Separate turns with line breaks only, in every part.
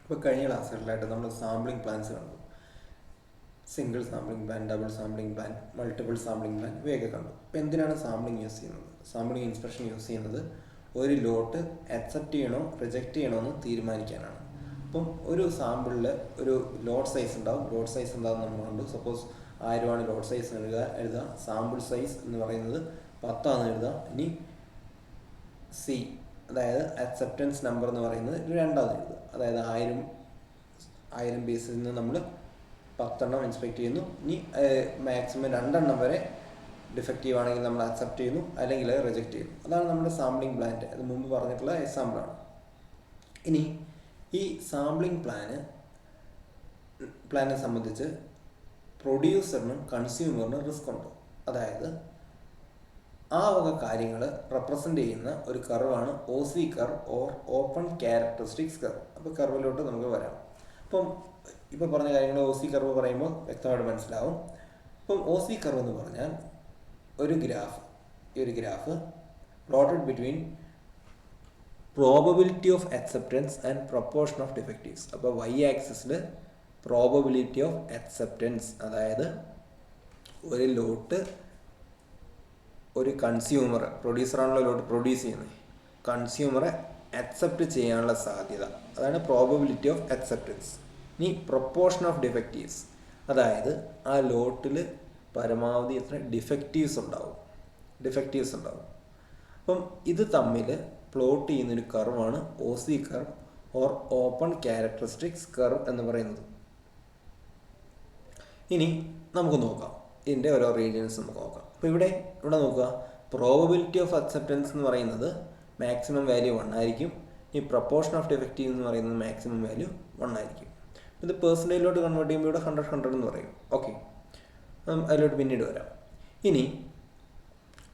അപ്പോൾ കഴിഞ്ഞ ക്ലാസ്സുകളിലായിട്ട് നമ്മൾ സാമ്പിളിംഗ് പ്ലാൻസ് കണ്ടു. Single sampling plan, double sampling plan, multiple sampling plan ഇവയൊക്കെ കണ്ടു. അപ്പോൾ എന്തിനാണ് സാമ്പിളിംഗ് യൂസ് ചെയ്യുന്നത്? സാമ്പിളിംഗ് ഇൻസ്പെക്ഷൻ യൂസ് ചെയ്യുന്നത് ഒരു ലോട്ട് അക്സെപ്റ്റ് ചെയ്യണോ റിജക്റ്റ് ചെയ്യണോ എന്ന് തീരുമാനിക്കാനാണ്. അപ്പം ഒരു സാമ്പിളിൽ ഒരു ലോട്ട് സൈസ് ഉണ്ടാവും. ലോട്ട് സൈസ് എന്താണെന്ന് നമ്മൾ കണ്ടു. സപ്പോസ് 1000 ലോട്ട് സൈസ് എഴുതുക. സാമ്പിൾ സൈസ് എന്ന് പറയുന്നത് 10 എഴുതുക. ഇനി സി, അതായത് അക്സെപ്റ്റൻസ് നമ്പർ എന്ന് പറയുന്നത് 2 എഴുതുക. അതായത് 1000 പീസിൽ നിന്ന് നമ്മൾ 10 ഇൻസ്പെക്ട് ചെയ്യുന്നു. ഇനി മാക്സിമം 2 വരെ ഡിഫക്റ്റീവ് ആണെങ്കിൽ നമ്മൾ അക്സെപ്റ്റ് ചെയ്യുന്നു, അല്ലെങ്കിൽ റിജക്റ്റ് ചെയ്യുന്നു. അതാണ് നമ്മുടെ സാമ്പിളിംഗ് പ്ലാന്റ്. അത് മുമ്പ് പറഞ്ഞിട്ടുള്ള എക്സാമ്പിളാണ്. ഇനി ഈ സാമ്പിളിംഗ് പ്ലാനെ സംബന്ധിച്ച് പ്രൊഡ്യൂസറിനും കൺസ്യൂമറിനും റിസ്ക് ഉണ്ട്. അതായത് ആ വക കാര്യങ്ങൾ റെപ്രസെൻ്റ് ചെയ്യുന്ന ഒരു കർവാണ് OC curve or open characteristics curve. അപ്പോൾ കർവിലോട്ട് നമുക്ക് വരാം. അപ്പം ഇപ്പോൾ പറഞ്ഞ കാര്യങ്ങൾ OC കർവ് പറയുമ്പോൾ വ്യക്തമായിട്ട് മനസ്സിലാവും. അപ്പം OC കർവ് എന്ന് പറഞ്ഞാൽ ഈ ഒരു graph plotted between probability of acceptance and proportion of defectives. അപ്പോൾ Y ആക്സിസിൽ പ്രോബബിലിറ്റി ഓഫ് അക്സെപ്റ്റൻസ്, അതായത് ഒരു ലോട്ട് ഒരു കൺസ്യൂമർ, പ്രൊഡ്യൂസറാണല്ലോ ലോട്ട് പ്രൊഡ്യൂസ് ചെയ്യുന്നത്, കൺസ്യൂമറെ അക്സെപ്റ്റ് ചെയ്യാനുള്ള സാധ്യത, അതാണ് പ്രോബബിലിറ്റി ഓഫ് അക്സെപ്റ്റൻസ്. ഇനി പ്രൊപ്പോർഷൻ ഓഫ് ഡിഫക്റ്റീവ്സ്, അതായത് ആ ലോട്ടിൽ പരമാവധി എത്ര ഡിഫക്റ്റീവ്സ് ഉണ്ടാവും. അപ്പം ഇത് തമ്മിൽ പ്ലോട്ട് ചെയ്യുന്നൊരു കർവാണ് OC curve or open characteristics curve എന്ന് പറയുന്നത്. ഇനി നമുക്ക് നോക്കാം ഇതിൻ്റെ ഓരോ റീജിയൻസ് നമുക്ക് നോക്കാം. അപ്പോൾ ഇവിടെ നോക്കുക, പ്രോബബിലിറ്റി ഓഫ് അക്സെപ്റ്റൻസ് എന്ന് പറയുന്നത് മാക്സിമം വാല്യൂ 1 ആയിരിക്കും. ഈ പ്രൊപ്പോർഷൻ ഓഫ് ഡിഫക്റ്റീവ് എന്ന് പറയുന്നത് മാക്സിമം വാല്യൂ 1 ആയിരിക്കും. ഇത് പേഴ്സൻറ്റേജിലോട്ട് കൺവേർട്ട് ചെയ്യുമ്പോൾ ഇവിടെ 100 എന്ന് പറയും. ഓക്കെ, അതിലോട്ട് പിന്നീട് വരാം. ഇനി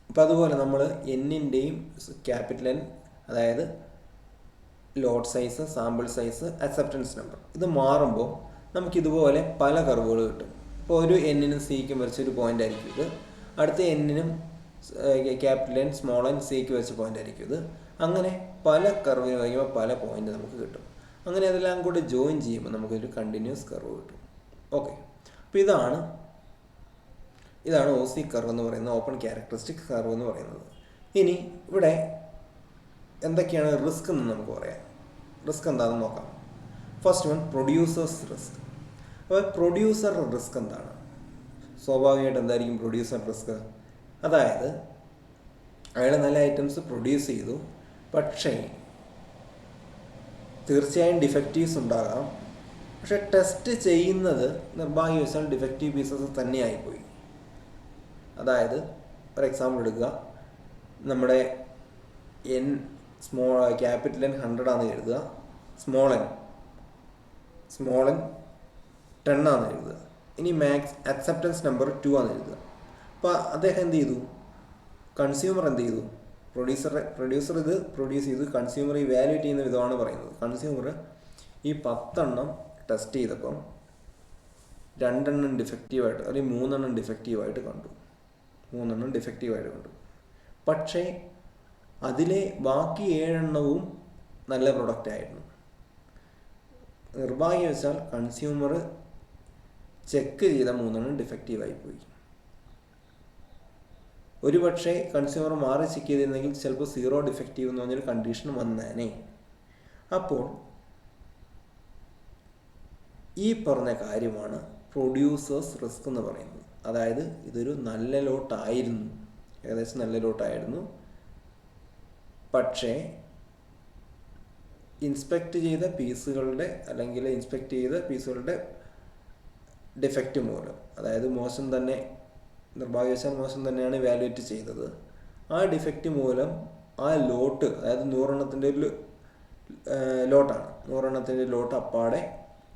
അപ്പം അതുപോലെ നമ്മൾ എന്നിൻ്റെയും ക്യാപിറ്റൽ N, അതായത് ലോട്ട് size, sample size, acceptance number, ഇത് മാറുമ്പോൾ നമുക്കിതുപോലെ പല കർവുകൾ കിട്ടും. ഇപ്പോൾ ഒരു എന്നിനും സിക്കും വരച്ചൊരു പോയിൻ്റ് ആയിരിക്കും ഇത്. അടുത്ത എന്നിനും ക്യാപിറ്റൽ N, സ്മോൾ n, സിക്ക് വെച്ച പോയിൻ്റ് ആയിരിക്കും ഇത്. അങ്ങനെ പല കർവിന് വയ്ക്കുമ്പോൾ പല പോയിൻ്റ് നമുക്ക് കിട്ടും. അങ്ങനെ അതെല്ലാം കൂടെ ജോയിൻ ചെയ്യുമ്പോൾ നമുക്കൊരു കണ്ടിന്യൂസ് കർവ് കിട്ടും. ഓക്കെ, അപ്പോൾ ഇതാണ് OC കർവ് എന്ന് പറയുന്നത്, ഓപ്പൺ ക്യാരക്ടറിസ്റ്റിക് കർവ് എന്ന് പറയുന്നത്. ഇനി ഇവിടെ എന്തൊക്കെയാണ് റിസ്ക് എന്ന് നമുക്ക് പറയാം. റിസ്ക് എന്താണെന്ന് നോക്കാം. First one, producers risk. അപ്പോൾ പ്രൊഡ്യൂസർ റിസ്ക് എന്താണ്? സ്വാഭാവികമായിട്ട് എന്തായിരിക്കും പ്രൊഡ്യൂസർ റിസ്ക്? അതായത് അയാൾ നല്ല ഐറ്റംസ് പ്രൊഡ്യൂസ് ചെയ്തു, പക്ഷേ തീർച്ചയായും ഡിഫക്റ്റീവ്സ് ഉണ്ടാകാം. പക്ഷെ ടെസ്റ്റ് ചെയ്യുന്നത് നിർഭാഗ്യവശാൽ ഡിഫക്റ്റീവ് പീസസ് തന്നെയായിപ്പോയി. അതായത് ഒരു എക്സാമ്പിൾ എടുക്കുക, നമ്മുടെ ക്യാപിറ്റൽ N 100 ആണെന്ന് എഴുതുക, സ്മോൾ n 10 ആണെന്ന് എഴുതുക. ഇനി അക്സെപ്റ്റൻസ് നമ്പർ 2 ആണെന്ന് എഴുതുക. അപ്പോൾ അദ്ദേഹം എന്ത് ചെയ്തു? കൺസ്യൂമർ എന്ത് ചെയ്തു? പ്രൊഡ്യൂസർ ഇത് പ്രൊഡ്യൂസ് ചെയ്തു, കൺസ്യൂമർ ഇവാലുവേറ്റ് ചെയ്യുന്ന വിധമാണ് പറയുന്നത്. കൺസ്യൂമർ ഈ 10 ടെസ്റ്റ് ചെയ്തപ്പം 2 ഡിഫക്റ്റീവായിട്ട്, അല്ലെങ്കിൽ 3 ഡിഫക്റ്റീവായിട്ട് കണ്ടു. പക്ഷേ അതിലെ ബാക്കി 7 നല്ല പ്രൊഡക്റ്റ് ആയിരുന്നു. നിർഭാഗ്യവശാൽ കൺസ്യൂമർ ചെക്ക് ചെയ്ത 3 ഡിഫക്റ്റീവായി പോയി. ഒരു പക്ഷേ കൺസ്യൂമർ മാറി ചെക്ക് ചെയ്തിരുന്നെങ്കിൽ ചിലപ്പോൾ 0 ഡിഫക്റ്റീവ് എന്ന് പറഞ്ഞൊരു കണ്ടീഷൻ വന്നേനെ. അപ്പോൾ ഈ പറഞ്ഞ കാര്യമാണ് പ്രൊഡ്യൂസേഴ്സ് റിസ്ക് എന്ന് പറയുന്നത്. അതായത് ഇതൊരു നല്ല ലോട്ടായിരുന്നു, ഏകദേശം നല്ല ലോട്ടായിരുന്നു. പക്ഷേ ഇൻസ്പെക്ട് ചെയ്ത പീസുകളുടെ ഡിഫക്റ്റ് മൂലം, അതായത് നിർഭാഗ്യവശാൽ മോശം തന്നെയാണ് വാല്യുവേറ്റ് ചെയ്തത്. ആ ഡിഫക്റ്റ് മൂലം ആ ലോട്ട്, അതായത് 100 ഒരു ലോട്ടാണ്, 100 ലോട്ട് അപ്പാടെ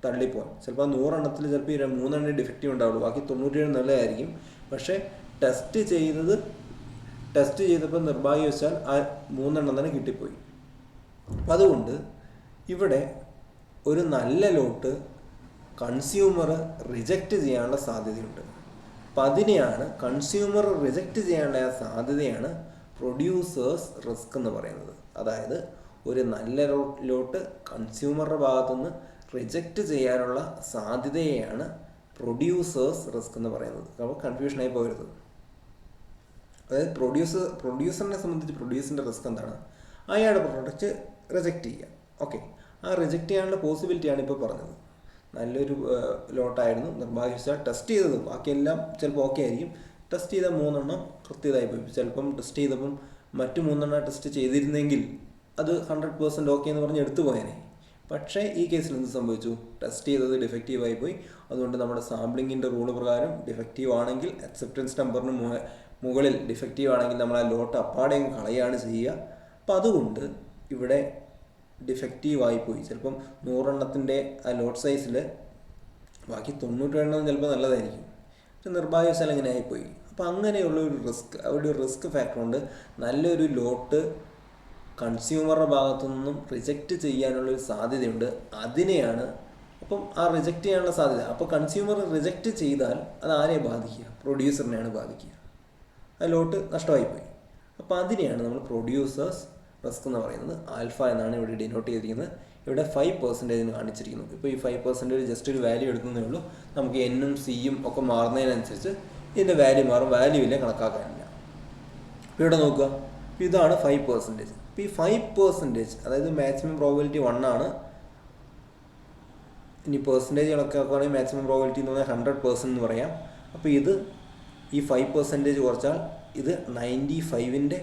തള്ളിപ്പോകും. ചിലപ്പോൾ 100 ചിലപ്പോൾ 3 ഡിഫക്റ്റീവ് ഉണ്ടാവുള്ളൂ, ബാക്കി 97 നല്ലതായിരിക്കും. പക്ഷേ ടെസ്റ്റ് ചെയ്തപ്പോൾ നിർഭാഗ്യവശാൽ ആ 3 തന്നെ കിട്ടിപ്പോയി. അപ്പം അതുകൊണ്ട് ഇവിടെ ഒരു നല്ല ലോട്ട് കൺസ്യൂമർ റിജക്റ്റ് ചെയ്യാനുള്ള സാധ്യതയുണ്ട്. അപ്പം അതിനെയാണ് കൺസ്യൂമർ റിജക്റ്റ് ചെയ്യാനുള്ള സാധ്യതയാണ് പ്രൊഡ്യൂസേഴ്സ് റിസ്ക് എന്ന് പറയുന്നത്. അതായത് ഒരു നല്ല ലോട്ട് കൺസ്യൂമറുടെ ഭാഗത്തുനിന്ന് റിജക്റ്റ് ചെയ്യാനുള്ള സാധ്യതയെയാണ് പ്രൊഡ്യൂസേഴ്സ് റിസ്ക് എന്ന് പറയുന്നത്. അപ്പോൾ കൺഫ്യൂഷനായി പോകരുത്. അതായത് പ്രൊഡ്യൂസറിനെ സംബന്ധിച്ച് പ്രൊഡ്യൂസറിൻ്റെ റിസ്ക് എന്താണ്? അയാളുടെ പ്രൊഡക്റ്റ് റിജക്റ്റ് ചെയ്യുക. ഓക്കെ, ആ റിജക്റ്റ് ചെയ്യാനുള്ള പോസിബിലിറ്റിയാണ് ഇപ്പോൾ പറഞ്ഞത്. നല്ലൊരു ലോട്ടായിരുന്നു, നിർഭാഗ്യവശാൽ ടെസ്റ്റ് ചെയ്തത് ബാക്കിയെല്ലാം ചിലപ്പോൾ ഓക്കെ ആയിരിക്കും. ടെസ്റ്റ് ചെയ്ത 3 കൃത്യതായി പോയി. ചിലപ്പം ടെസ്റ്റ് ചെയ്തപ്പം മറ്റു 3 ടെസ്റ്റ് ചെയ്തിരുന്നെങ്കിൽ അത് 100% ഓക്കെ എന്ന് പറഞ്ഞ് എടുത്തു പോയേനെ. പക്ഷേ ഈ കേസിൽ എന്ത് സംഭവിച്ചു? ടെസ്റ്റ് ചെയ്തത് ഡിഫക്റ്റീവായി പോയി. അതുകൊണ്ട് നമ്മുടെ സാമ്പിളിങ്ങിൻ്റെ റൂള് പ്രകാരം ഡിഫക്റ്റീവ് ആണെങ്കിൽ അക്സെപ്റ്റൻസ് നമ്പറിന് മുകളിൽ ഡിഫക്റ്റീവ് ആണെങ്കിൽ നമ്മൾ ആ ലോട്ട് അപ്പാടെയും കളയാണ് ചെയ്യുക. അപ്പം അതുകൊണ്ട് ഇവിടെ ഡിഫക്റ്റീവായിപ്പോയി. ചിലപ്പം 100 ആ ലോട്ട് സൈസിൽ ബാക്കി 90 ചിലപ്പോൾ നല്ലതായിരിക്കും. പക്ഷെ നിർഭാഗ്യവശാൽ അങ്ങനെ ആയിപ്പോയി. അപ്പോൾ അങ്ങനെയുള്ള ഒരു റിസ്ക്, അവിടെ ഒരു റിസ്ക് ഫാക്ടർ ഉണ്ട്. നല്ലൊരു ലോട്ട് കൺസ്യൂമറുടെ ഭാഗത്തു നിന്നും റിജക്റ്റ് ചെയ്യാനുള്ളൊരു സാധ്യതയുണ്ട്. അതിനെയാണ് അപ്പം ആ റിജക്റ്റ് ചെയ്യാനുള്ള സാധ്യത. അപ്പോൾ കൺസ്യൂമർ റിജക്റ്റ് ചെയ്താൽ അത് ആരെയാണ് ബാധിക്കുക? പ്രൊഡ്യൂസറിനെയാണ് ബാധിക്കുക. ആ ലോട്ട് നഷ്ടമായിപ്പോയി. അപ്പോൾ അതിനെയാണ് നമ്മൾ പ്രൊഡ്യൂസേഴ്സ് റിസ്ക് എന്ന് പറയുന്നത്. ആൽഫ എന്നാണ് ഇവിടെ ഡിനോട്ട് ചെയ്തിരിക്കുന്നത്. ഇവിടെ 5% കാണിച്ചിരിക്കുന്നു. ഇപ്പോൾ ഈ 5% ജസ്റ്റ് ഒരു വാല്യൂ എടുക്കുന്നതേ ഉള്ളൂ. നമുക്ക് എന്നും സിയും ഒക്കെ മാറുന്നതിനനുസരിച്ച് ഇതിൻ്റെ വാല്യൂ മാറും. വാല്യൂ ഇല്ല, കണക്കാക്കാനില്ല. ഇവിടെ നോക്കുക, ഇതാണ് 5%. ഇപ്പോൾ ഈ 5%, അതായത് മാക്സിമം പ്രോബിലിറ്റി 1 ആണ്. ഇനി പെർസെൻറ്റേജ് കണക്കാക്കുകയാണെങ്കിൽ മാക്സിമം പ്രോബിലിറ്റി എന്ന് പറഞ്ഞാൽ 100% എന്ന് പറയാം. അപ്പോൾ ഇത് ഈ 5% കുറച്ചാൽ ഇത് 95ൻ്റെ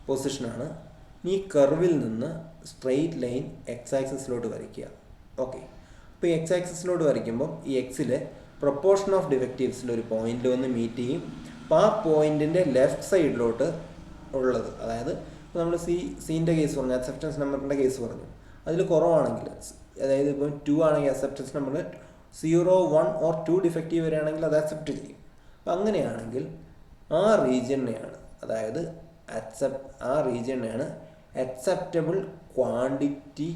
പൊസിഷനാണ്. ഈ കർവിൽ നിന്ന് സ്ട്രെയിറ്റ് ലൈൻ എക്സ് ആക്സിസിലോട്ട് വരയ്ക്കുക. ഓക്കെ, അപ്പോൾ ഈ എക്സ് ആക്സിസിലോട്ട് വരയ്ക്കുമ്പോൾ ഈ എക്സിലെ പ്രൊപ്പോർഷൻ ഓഫ് ഡിഫക്റ്റീവ്സിൽ ഒരു പോയിന്റിൽ വന്ന് മീറ്റ് ചെയ്യും. അപ്പോൾ ആ പോയിന്റിൻ്റെ ലെഫ്റ്റ് സൈഡിലോട്ട് ഉള്ളത്, അതായത് ഇപ്പോൾ നമ്മൾ സീൻ്റെ കേസ് പറഞ്ഞു, അക്സെപ്റ്റൻസ് നമ്പറിൻ്റെ കേസ് പറഞ്ഞു, അതിൽ കുറവാണെങ്കിൽ, അതായത് ഇപ്പം 2 ആണെങ്കിൽ അക്സെപ്റ്റൻസ് നമ്പറിൽ 0, 1 or 2 ഡിഫക്റ്റീവ് വരികയാണെങ്കിൽ അത് അക്സെപ്റ്റ് ചെയ്യും. അപ്പം അങ്ങനെയാണെങ്കിൽ ആ റീജിയനെയാണ്, അതായത് ആ റീജിയനെയാണ് അക്സെപ്റ്റബിൾ ക്വാണ്ടിറ്റി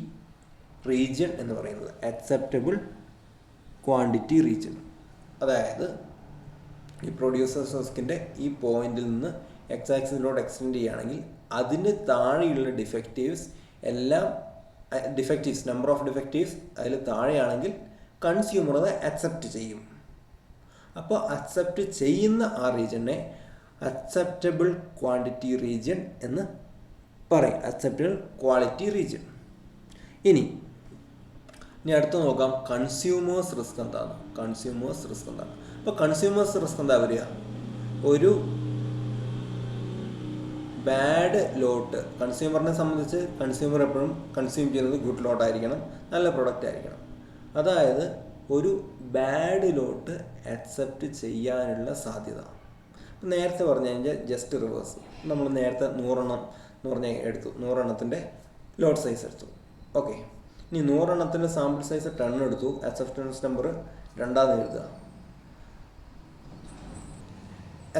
റീജിയൻ എന്ന് പറയുന്നത്. അക്സെപ്റ്റബിൾ ക്വാണ്ടിറ്റി റീജിയൻ, അതായത് ഈ പ്രൊഡ്യൂസേഴ്സ് റിസ്കിൻ്റെ ഈ പോയിന്റിൽ നിന്ന് എക്സ് ആക്സിസിലോട്ട് എക്സ്റ്റെൻഡ് ചെയ്യുകയാണെങ്കിൽ അതിന് താഴെയുള്ള ഡിഫക്റ്റീവ്സ് എല്ലാം, നമ്പർ ഓഫ് ഡിഫക്റ്റീവ്സ് അതിൽ താഴെയാണെങ്കിൽ കൺസ്യൂമർ അത് അക്സെപ്റ്റ് ചെയ്യും. അപ്പോൾ അക്സെപ്റ്റ് ചെയ്യുന്ന ആ റീജിയനെ അക്സെപ്റ്റബിൾ ക്വാണ്ടിറ്റി റീജിയൻ എന്ന് പറയും. Acceptable quality region. ഇനി അടുത്ത് നോക്കാം കൺസ്യൂമേഴ്സ് റിസ്ക് എന്താണ്. അപ്പോൾ കൺസ്യൂമേഴ്സ് റിസ്ക് എന്താ വരിക? ഒരു ബാഡ് ലോട്ട്, കൺസ്യൂമറിനെ സംബന്ധിച്ച് കൺസ്യൂമർ എപ്പോഴും കൺസ്യൂം ചെയ്യുന്നത് ഗുഡ് ലോട്ടായിരിക്കണം, നല്ല പ്രൊഡക്റ്റ് ആയിരിക്കണം. അതായത് ഒരു ബാഡ് ലോട്ട് അക്സെപ്റ്റ് ചെയ്യാനുള്ള സാധ്യത. നേരത്തെ പറഞ്ഞു കഴിഞ്ഞാൽ ജസ്റ്റ് റിവേഴ്സ്. നമ്മൾ നേരത്തെ 100 എന്ന് പറഞ്ഞാൽ എടുത്തു, 100 ലോട്ട് സൈസ് എടുത്തു. ഓക്കെ, ഇനി 100 സാമ്പിൾ സൈസ് 10 എടുത്തു, അക്സെപ്റ്റൻസ് നമ്പർ 2 എഴുതുക.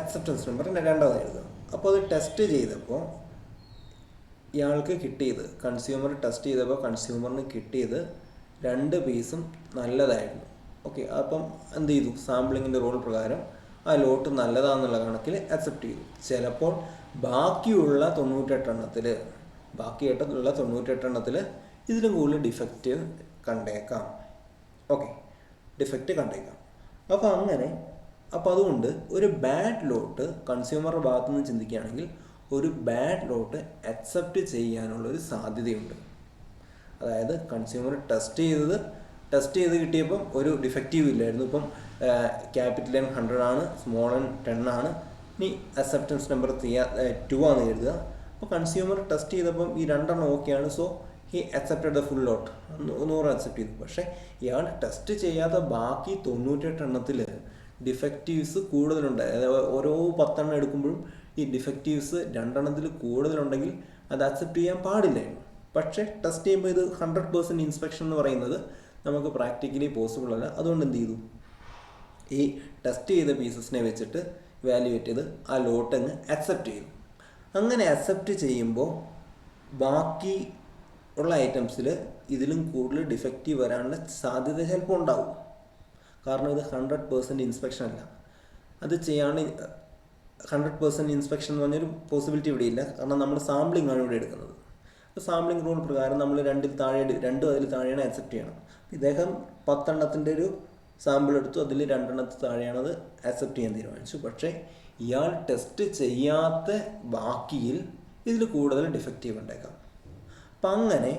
അക്സെപ്റ്റൻസ് നമ്പർ 2 എഴുതുക. അപ്പോൾ അത് ടെസ്റ്റ് ചെയ്തപ്പോൾ ഇയാൾക്ക് കിട്ടിയത്, കൺസ്യൂമർ ടെസ്റ്റ് ചെയ്തപ്പോൾ കൺസ്യൂമറിന് കിട്ടിയത് 2 പീസും നല്ലതായിരുന്നു. ഓക്കെ, അപ്പം എന്ത് ചെയ്തു? സാമ്പിളിങ്ങിൻ്റെ റൂൾ പ്രകാരം ആ ലോട്ട് നല്ലതാണെന്നുള്ള കണക്കിൽ അക്സെപ്റ്റ് ചെയ്തു. ചിലപ്പോൾ ബാക്കിയുള്ള 98 ഇതിലും കൂടുതൽ ഡിഫക്റ്റ് കണ്ടേക്കാം. ഓക്കെ, ഡിഫക്റ്റ് കണ്ടേക്കാം. അപ്പോൾ അതുകൊണ്ട് ഒരു ബാഡ് ലോട്ട് കൺസ്യൂമറുടെ ഭാഗത്തു നിന്ന് ചിന്തിക്കുകയാണെങ്കിൽ ഒരു ബാഡ് ലോട്ട് അക്സെപ്റ്റ് ചെയ്യാനുള്ളൊരു സാധ്യതയുണ്ട്. അതായത് കൺസ്യൂമർ ടെസ്റ്റ് ചെയ്ത് കിട്ടിയപ്പം ഒരു ഡിഫക്റ്റീവ് ഇല്ലായിരുന്നു. ഇപ്പം ക്യാപിറ്റൽ എൻ 100 ആണ്, സ്മോൾ എൻ 10 ആണ്. ഇനി അക്സെപ്റ്റൻസ് നമ്പർ 2 ആണ് എഴുതുക. അപ്പോൾ കൺസ്യൂമർ ടെസ്റ്റ് ചെയ്തപ്പം ഈ 2 ഓക്കെയാണ്. So he accepted the full lot, 100 accept ചെയ്തു. പക്ഷേ ഇയാൾ ടെസ്റ്റ് ചെയ്യാത്ത ബാക്കി 98 ഡിഫക്റ്റീവ്സ് കൂടുതലുണ്ട്. അതായത് ഓരോ 10 എടുക്കുമ്പോഴും ഈ ഡിഫക്റ്റീവ്സ് 2 കൂടുതലുണ്ടെങ്കിൽ അത് അക്സെപ്റ്റ് ചെയ്യാൻ പാടില്ലായിരുന്നു. പക്ഷേ ടെസ്റ്റ് ചെയ്യുമ്പോൾ ഇത് 100% ഇൻസ്പെക്ഷൻ എന്ന് പറയുന്നത് നമുക്ക് പ്രാക്ടിക്കലി പോസിബിൾ അല്ല. അതുകൊണ്ട് എന്ത് ചെയ്തു? ഈ ടെസ്റ്റ് ചെയ്ത പീസസിനെ വെച്ചിട്ട് വാല്യുവേറ്റ് ചെയ്ത് ആ ലോട്ട് അങ്ങ് അക്സെപ്റ്റ് ചെയ്തു. അങ്ങനെ അക്സെപ്റ്റ് ചെയ്യുമ്പോൾ ബാക്കി ഉള്ള ഐറ്റംസിൽ ഇതിലും കൂടുതൽ ഡിഫക്റ്റീവ് വരാനുള്ള സാധ്യത ചിലപ്പോൾ ഉണ്ടാവും. കാരണം ഇത് 100% ഇൻസ്പെക്ഷൻ അല്ല. അത് ചെയ്യാണ്ട് 100% ഇൻസ്പെക്ഷൻ എന്ന് പറഞ്ഞൊരു പോസിബിലിറ്റി ഇവിടെ ഇല്ല. കാരണം നമ്മൾ സാമ്പിളിംഗ് ആണ് ഇവിടെ എടുക്കുന്നത്. സാമ്പിളിംഗ് റൂൾ പ്രകാരം നമ്മൾ രണ്ടും അതിൽ താഴെയാണ് അക്സെപ്റ്റ് ചെയ്യണം. ഇദ്ദേഹം 10 എണ്ണത്തിൻ്റെ ഒരു സാമ്പിൾ എടുത്തു, അതിൽ 2 എണ്ണത്തിൽ താഴെയാണ് അത് അക്സെപ്റ്റ് ചെയ്യാൻ തീരുമാനിച്ചു. പക്ഷേ ഇയാൾ ടെസ്റ്റ് ചെയ്യാത്ത ബാക്കിയിൽ ഇതിൽ കൂടുതൽ ഡിഫക്റ്റീവ് ഉണ്ടായേക്കാം. അപ്പം അങ്ങനെ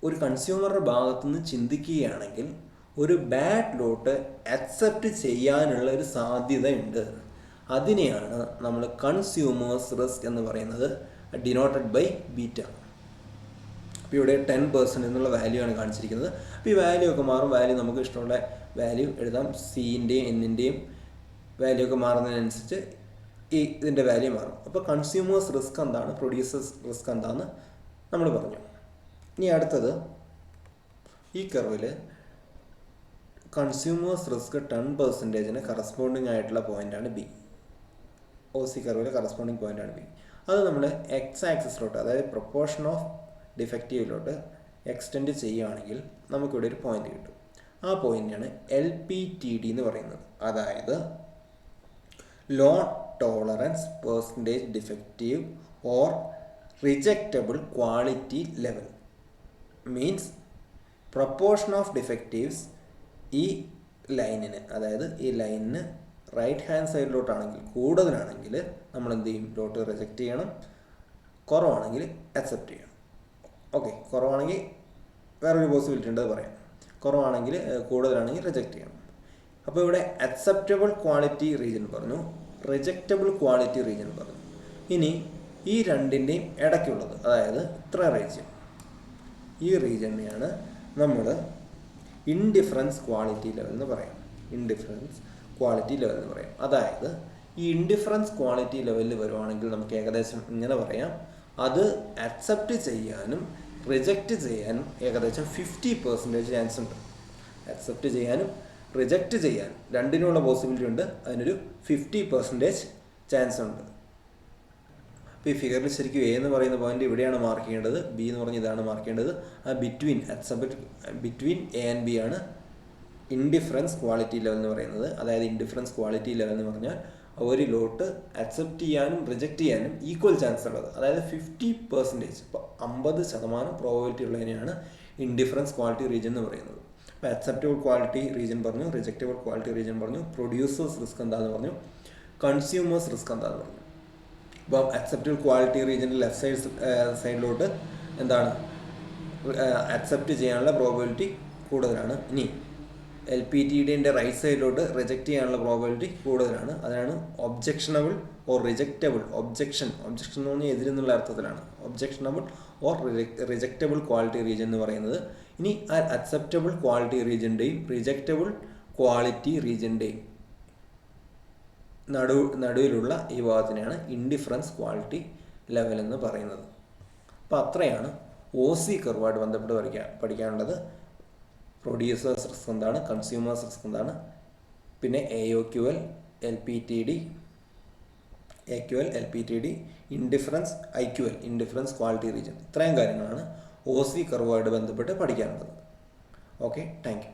ഒരു കൺസ്യൂമറുടെ ഭാഗത്തുനിന്ന് ചിന്തിക്കുകയാണെങ്കിൽ ഒരു ബാഡ് ലോട്ട് അക്സെപ്റ്റ് ചെയ്യാനുള്ള ഒരു സാധ്യതയുണ്ട്. അതിനെയാണ് നമ്മൾ കൺസ്യൂമേഴ്സ് റിസ്ക് എന്ന് പറയുന്നത്, ഡിനോട്ടഡ് ബൈ ബീറ്റ. അപ്പോൾ ഇവിടെ 10% എന്നുള്ള വാല്യൂ ആണ് കാണിച്ചിരിക്കുന്നത്. അപ്പോൾ ഈ വാല്യൂ ഒക്കെ മാറും. വാല്യൂ നമുക്ക് ഇഷ്ടമുള്ള വാല്യൂ എഴുതാം. സിൻ്റെയും എന്നിൻ്റെയും വാല്യൂ ഒക്കെ മാറുന്നതിനനുസരിച്ച് ഇതിൻ്റെ വാല്യൂ മാറും. അപ്പോൾ കൺസ്യൂമേഴ്സ് റിസ്ക് എന്താണ്, പ്രൊഡ്യൂസേഴ്സ് റിസ്ക് എന്താണെന്ന് നമ്മൾ പറഞ്ഞു. ഇനി അടുത്തത് ഈ കർവിൽ കൺസ്യൂമേഴ്സ് റിസ്ക് 10%-ന് കറസ്പോണ്ടിങ് ആയിട്ടുള്ള പോയിൻ്റാണ് ബി. OC കർവിൽ കറസ്പോണ്ടിങ് പോയിൻ്റാണ് ബി. അത് നമ്മൾ എക്സ് ആക്സിസിലോട്ട്, അതായത് പ്രൊപ്പോർഷൻ ഓഫ് ഡിഫക്റ്റീവിലോട്ട് എക്സ്റ്റെൻഡ് ചെയ്യുകയാണെങ്കിൽ നമുക്കിവിടെ ഒരു പോയിൻ്റ് കിട്ടും. ആ പോയിൻ്റാണ് LPTD എന്ന് പറയുന്നത്. അതായത് low tolerance percentage defective or rejectable quality level. Means proportion of defectives ഈ ലൈനിന്, അതായത് ഈ ലൈനിന് റൈറ്റ് ഹാൻഡ് സൈഡിലോട്ടാണെങ്കിൽ കൂടുതലാണെങ്കിൽ നമ്മൾ എന്ത് ചെയ്യും, ലോട്ട് റിജക്റ്റ് ചെയ്യണം. കുറവാണെങ്കിൽ അക്സെപ്റ്റ് ചെയ്യണം. ഓക്കെ, കുറവാണെങ്കിൽ വേറൊരു പോസിബിലിറ്റി ഉണ്ട്, അത് പറയാം. കുറവാണെങ്കിൽ കൂടുതലാണെങ്കിൽ റിജക്റ്റ് ചെയ്യണം. അപ്പോൾ ഇവിടെ അക്സെപ്റ്റബിൾ ക്വാളിറ്റി റീജിയൻ പറഞ്ഞു, റിജക്റ്റബിൾ ക്വാളിറ്റി റീജിയൻ പറഞ്ഞു. ഇനി ഈ രണ്ടിൻ്റെയും ഇടയ്ക്കുള്ളത്, അതായത് ഇത്ര റീജിയൻ, ഈ റീജിയനെയാണ് നമ്മൾ ഇൻഡിഫറൻസ് ക്വാളിറ്റി ലെവൽ എന്ന് പറയാം. ഇൻഡിഫറൻസ് ക്വാളിറ്റി ലെവൽ എന്ന് പറയാം. അതായത് ഈ ഇൻഡിഫറൻസ് ക്വാളിറ്റി ലെവലിൽ വരുവാണെങ്കിൽ നമുക്ക് ഏകദേശം ഇങ്ങനെ പറയാം, അത് അക്സെപ്റ്റ് ചെയ്യാനും റിജക്റ്റ് ചെയ്യാനും ഏകദേശം 50% ചാൻസ് ഉണ്ട്. അക്സെപ്റ്റ് ചെയ്യാനും റിജക്റ്റ് ചെയ്യാനും രണ്ടിനുള്ള പോസിബിലിറ്റി ഉണ്ട്. അതിനൊരു 50% ചാൻസ് ഉണ്ട്. അപ്പോൾ ഈ ഫിഗറിൽ ശരിക്കും എ എന്ന് പറയുന്ന പോയിന്റ് ഇവിടെയാണ് മാർക്ക് ചെയ്യേണ്ടത്, ബി എന്ന് പറഞ്ഞ് ഇതാണ് മാർക്ക് ചെയ്യേണ്ടത്. ആ ബിറ്റ്വീൻ എ ആൻഡ് ബി ആണ് ഇൻഡിഫറൻസ് ക്വാളിറ്റി ലെവൽ എന്ന് പറയുന്നത്. അതായത് ഇൻഡിഫറൻസ് ക്വാളിറ്റി ലെവൽ എന്ന് പറഞ്ഞാൽ ഒരു ലോട്ട് അക്സെപ്റ്റ് ചെയ്യാനും റിജക്റ്റ് ചെയ്യാനും ഈക്വൽ ചാൻസ് ഉള്ളത്, അതായത് 50%, ഇപ്പോൾ 50% പ്രോബബിലിറ്റി ഉള്ളതിനെയാണ് ഇൻഡിഫറൻസ് ക്വാളിറ്റി റീജിയൻ എന്ന് പറയുന്നത്. അപ്പോൾ അക്സെപ്റ്റബിൾ ക്വാളിറ്റി റീജിയൻ പറഞ്ഞു, റിജക്റ്റബിൾ ക്വാളിറ്റി റീജിയൻ പറഞ്ഞു, പ്രൊഡ്യൂസേഴ്സ് റിസ്ക് എന്താണെന്ന് പറഞ്ഞു, കൺസ്യൂമേഴ്സ് റിസ്ക് എന്താണെന്ന് പറഞ്ഞു. അപ്പം അക്സെപ്റ്റബിൾ ക്വാളിറ്റി റീജിയൻ്റെ ലെഫ്റ്റ് സൈഡിലോട്ട് എന്താണ്, അക്സെപ്റ്റ് ചെയ്യാനുള്ള പ്രോബബിലിറ്റി കൂടുതലാണ്. ഇനി LPTDൻ്റെ റൈറ്റ് സൈഡിലോട്ട് റിജക്റ്റ് ചെയ്യാനുള്ള പ്രോബബിലിറ്റി കൂടുതലാണ്. അതാണ് ഒബ്ജക്ഷനബിൾ ഓർ റിജക്റ്റബിൾ. ഒബ്ജക്ഷൻ എന്ന് പറഞ്ഞാൽ എതിരെന്നുള്ള അർത്ഥത്തിലാണ്. Objectionable or rejectable quality region എന്ന് പറയുന്നത്. ഇനി ആ അക്സെപ്റ്റബിൾ ക്വാളിറ്റി റീജിയൻ്റെയും റിജക്റ്റബിൾ ക്വാളിറ്റി റീജിയൻ്റെയും നടുവിലുള്ള ഈ ഭാഗത്തിനെയാണ് ഇൻഡിഫറൻസ് ക്വാളിറ്റി ലെവൽ എന്ന് പറയുന്നത്. അപ്പോൾ അത്രയാണ് OC കർവായിട്ട് ബന്ധപ്പെട്ട് പഠിക്കാനുള്ളത്. പ്രൊഡ്യൂസേഴ്സ് റിസ്ക് എന്താണ്, കൺസ്യൂമേഴ്സ് റിസ്ക് എന്താണ്, പിന്നെ AQL, LPTD, indifference, IQL, indifference quality region. ഇത്രയും കാര്യങ്ങളാണ് OC കർവായിട്ട് ബന്ധപ്പെട്ട് പഠിക്കാനുള്ളത്. Okay, thank you.